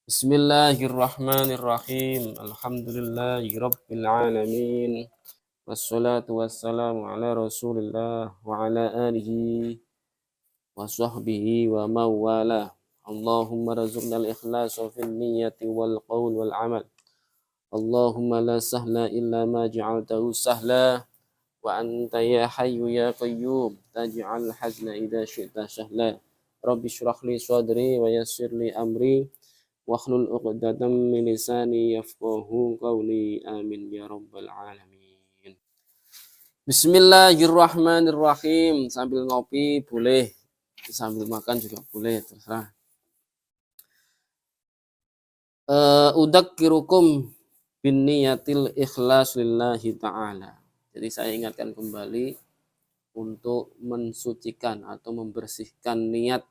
Bismillahirrahmanirrahim. Alhamdulillahirabbil alamin. Wassalatu wassalamu ala Rasulillah wa ala alihi wa sahbihi wa mawala. Allahumma razuqnal ikhlasa fil niyyati wal qaul wal amal. Allahumma la sahla illa ma ja'altahu sahla wa anta ya hayyu ya qayyum taj'al hazna idza syi'ta sahla. Rabbi shrah li sadri wa yassir li amri wakhlul 'uqdatam min lisani yafqahu qawli amin ya rabbal alamin. Bismillahirrahmanirrahim. Sambil ngopi boleh, sambil makan juga boleh, terserah. Udzakirukum bin niyatil ikhlas lillahi ta'ala. Jadi saya ingatkan kembali untuk mensucikan atau membersihkan niat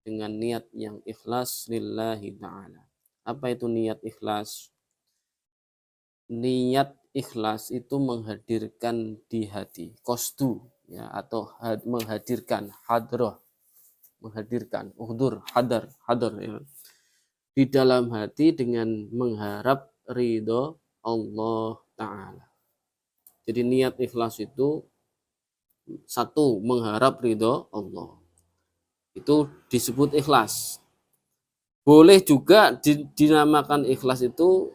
dengan niat yang ikhlas lillahi ta'ala. Apa itu niat ikhlas? Niat ikhlas itu menghadirkan di hati, qasdu ya, atau menghadirkan hadrah, menghadirkan uhdur, hadar ya, di dalam hati dengan mengharap ridho Allah Ta'ala. Jadi niat ikhlas itu satu, mengharap ridho Allah. Itu disebut ikhlas. Boleh juga dinamakan ikhlas itu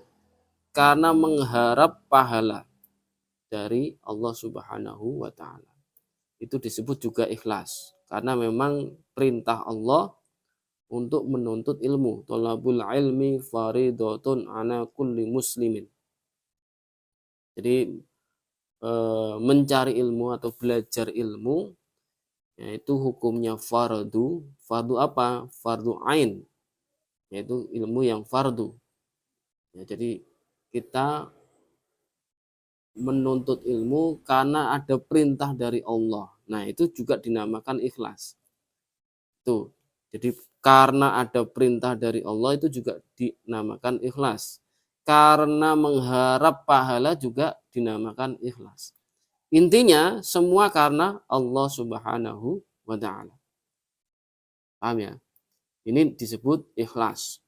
karena mengharap pahala dari Allah Subhanahu wa Ta'ala. Itu disebut juga ikhlas, karena memang perintah Allah untuk menuntut ilmu. Thalabul ilmi faridatun ala kulli muslimin. Jadi mencari ilmu atau belajar ilmu, yaitu hukumnya fardu. Fardu apa? Fardu ain, yaitu ilmu yang fardu. Ya, jadi kita menuntut ilmu karena ada perintah dari Allah. Nah, itu juga dinamakan ikhlas. Tuh. Jadi karena ada perintah dari Allah itu juga dinamakan ikhlas. Karena mengharap pahala juga dinamakan ikhlas. Intinya semua karena Allah Subhanahu wa Ta'ala. Paham ya? Ini disebut ikhlas.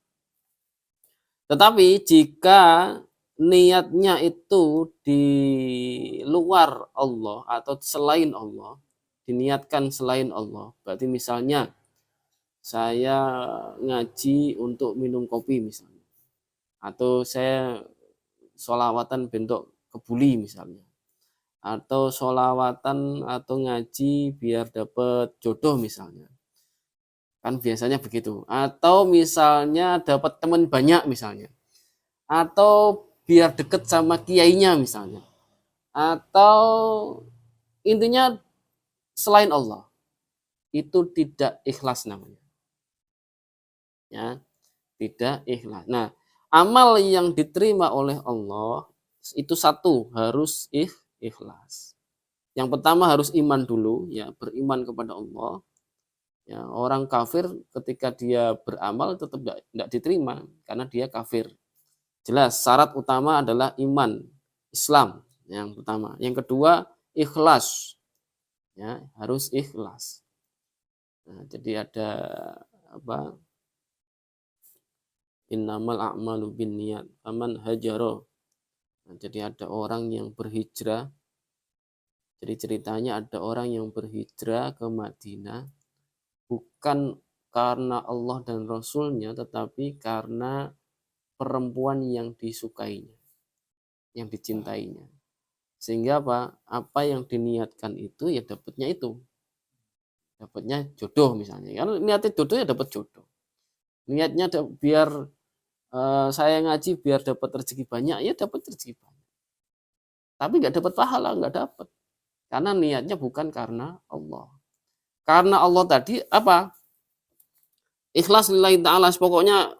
Tetapi jika niatnya itu di luar Allah atau selain Allah, diniatkan selain Allah, berarti misalnya saya ngaji untuk minum kopi misalnya, atau saya sholawatan bentuk kebuli misalnya, atau sholawatan atau ngaji biar dapat jodoh misalnya, kan biasanya begitu, atau misalnya dapat teman banyak misalnya, atau biar deket sama kiainya misalnya, atau intinya selain Allah, itu tidak ikhlas namanya, ya, tidak ikhlas. Nah, amal yang diterima oleh Allah itu satu, harus ikhlas. Yang pertama harus iman dulu, ya, beriman kepada Allah. Ya, orang kafir ketika dia beramal tetap tidak diterima karena dia kafir. Jelas syarat utama adalah iman, Islam yang pertama. Yang kedua ikhlas, ya, harus ikhlas. Nah, jadi ada apa? Innamal a'malu binniyat faman hajara. Nah, jadi ada orang yang berhijrah. Jadi ceritanya ada orang yang berhijrah ke Madinah bukan karena Allah dan Rasulnya, tetapi karena perempuan yang disukainya, yang dicintainya. Sehingga apa? Apa yang diniatkan itu ya dapatnya itu. Dapatnya jodoh misalnya. Kan niatnya jodoh ya dapat jodoh. Niatnya biar saya ngaji biar dapat rezeki banyak, ya dapat rezeki banyak. Tapi nggak dapat pahala, nggak dapat. Karena niatnya bukan karena Allah. Karena Allah tadi apa? Ikhlas lillahi ta'ala, pokoknya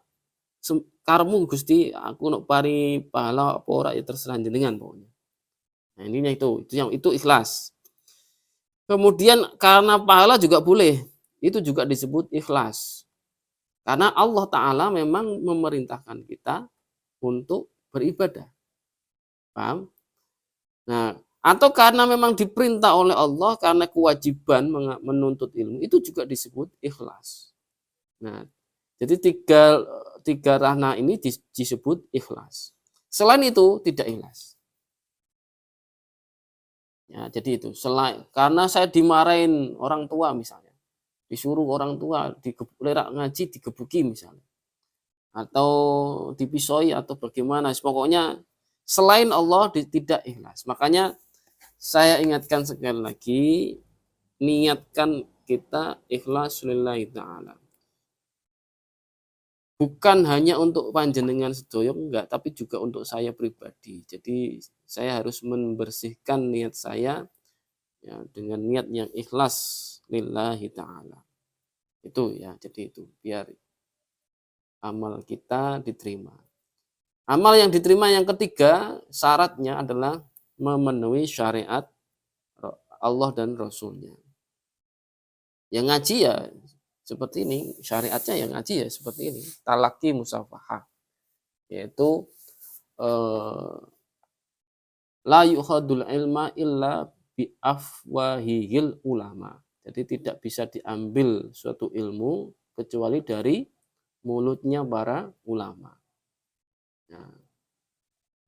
karmu Gusti, aku nak pari pahala apa ora ya terserah jenengan pokoknya. Nah, ininya itu yang itu ikhlas. Kemudian karena pahala juga boleh. Itu juga disebut ikhlas. Karena Allah Ta'ala memang memerintahkan kita untuk beribadah. Paham? Nah, atau karena memang diperintah oleh Allah karena kewajiban menuntut ilmu, itu juga disebut ikhlas. Nah, jadi tiga ranah ini disebut ikhlas. Selain itu tidak ikhlas. Ya, jadi itu karena saya dimarahin orang tua misalnya, disuruh orang tua lerak ngaji digebuki misalnya, atau dipisoi atau bagaimana, pokoknya selain Allah tidak ikhlas. Makanya saya ingatkan sekali lagi, niatkan kita ikhlas lillahi ta'ala. Bukan hanya untuk panjenengan sedaya enggak, tapi juga untuk saya pribadi. Jadi saya harus membersihkan niat saya ya, dengan niat yang ikhlas lillahi ta'ala. Itu ya, jadi itu biar amal kita diterima. Amal yang diterima yang ketiga, syaratnya adalah memenuhi syariat Allah dan Rasulnya. Yang ngaji ya seperti ini, syariatnya yang ngaji ya seperti ini, talaki musafahah, yaitu la yukhadul ilma illa bi afwahihil ulama. Jadi tidak bisa diambil suatu ilmu kecuali dari mulutnya para ulama. Nah,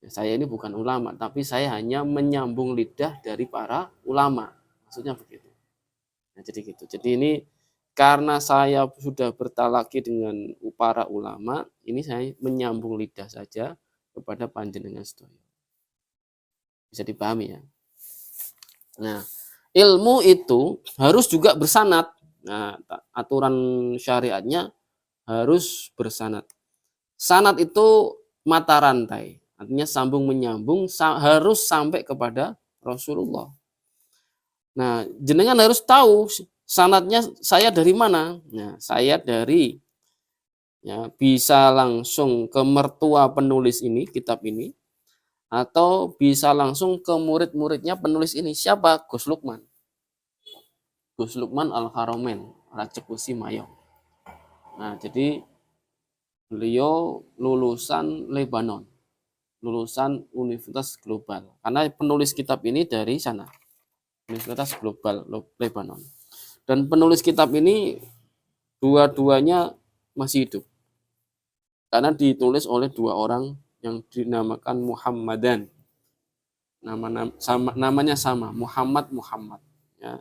saya ini bukan ulama, tapi saya hanya menyambung lidah dari para ulama. Maksudnya begitu. Nah, jadi gitu. Jadi ini karena saya sudah bertalaki dengan para ulama, ini saya menyambung lidah saja kepada panjenengan sedaya. Bisa dipahami ya. Nah, ilmu itu harus juga bersanad. Nah, aturan syariatnya harus bersanad. Sanad itu mata rantai, artinya sambung menyambung harus sampai kepada Rasulullah. Nah, jenengan harus tahu sanadnya saya dari mana. Nah, saya dari ya bisa langsung ke mertua penulis ini, kitab ini, atau bisa langsung ke murid-muridnya penulis ini. Siapa? Gus Lukman. Gus Lukman Al-Haromen, Rajekusi Mayong. Nah, jadi beliau lulusan Lebanon, lulusan Universitas Global. Karena penulis kitab ini dari sana, Universitas Global Lebanon. Dan penulis kitab ini dua-duanya masih hidup. Karena ditulis oleh dua orang yang dinamakan Muhammadan. Namanya sama, Muhammad. Ya,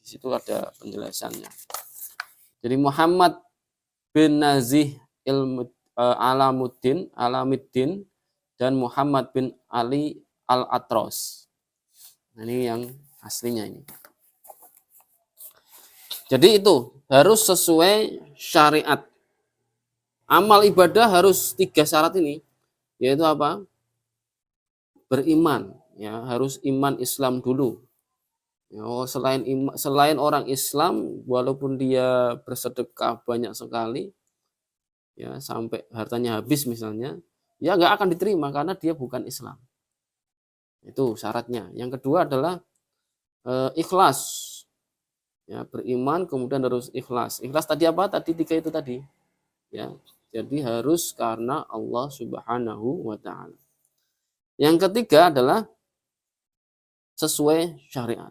di situ ada penjelasannya. Jadi Muhammad bin Nazih Alamuddin dan Muhammad bin Ali Al-Atros. Nah, ini yang aslinya ini. Jadi itu harus sesuai syariat. Amal ibadah harus 3 syarat ini, yaitu apa? Beriman, ya harus iman Islam dulu. Ya, selain orang Islam, walaupun dia bersedekah banyak sekali, ya sampai hartanya habis misalnya, ya nggak akan diterima karena dia bukan Islam. Itu syaratnya. Yang kedua adalah ikhlas. Ya, beriman kemudian harus ikhlas. Ikhlas tadi apa? Tadi 3 itu tadi. Ya, jadi harus karena Allah Subhanahu wa taala. Yang ketiga adalah sesuai syariat.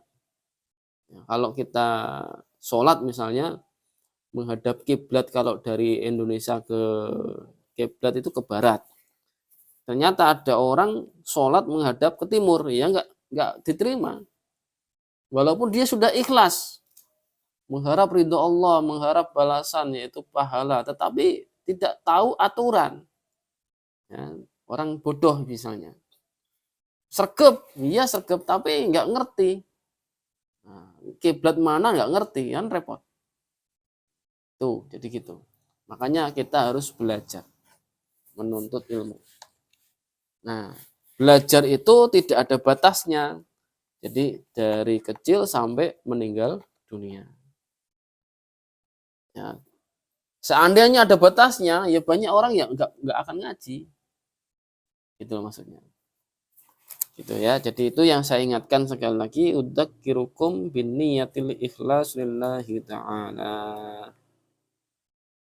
Ya, kalau kita sholat misalnya menghadap kiblat, kalau dari Indonesia ke kiblat itu ke barat. Ternyata ada orang sholat menghadap ke timur, ya nggak diterima. Walaupun dia sudah ikhlas, mengharap ridho Allah, mengharap balasan yaitu pahala, tetapi tidak tahu aturan. Ya, orang bodoh misalnya. Sergap, iya sergap, tapi nggak ngerti. Nah, kiblat mana nggak ngerti, kan repot. Tuh, jadi gitu. Makanya kita harus belajar, menuntut ilmu. Nah, belajar itu tidak ada batasnya. Jadi dari kecil sampai meninggal dunia. Ya. Seandainya ada batasnya, ya banyak orang yang nggak akan ngaji. Itu maksudnya. Gitu ya. Jadi itu yang saya ingatkan sekali lagi, udzakirukum bin niyatil ikhlas lillahi ta'ala.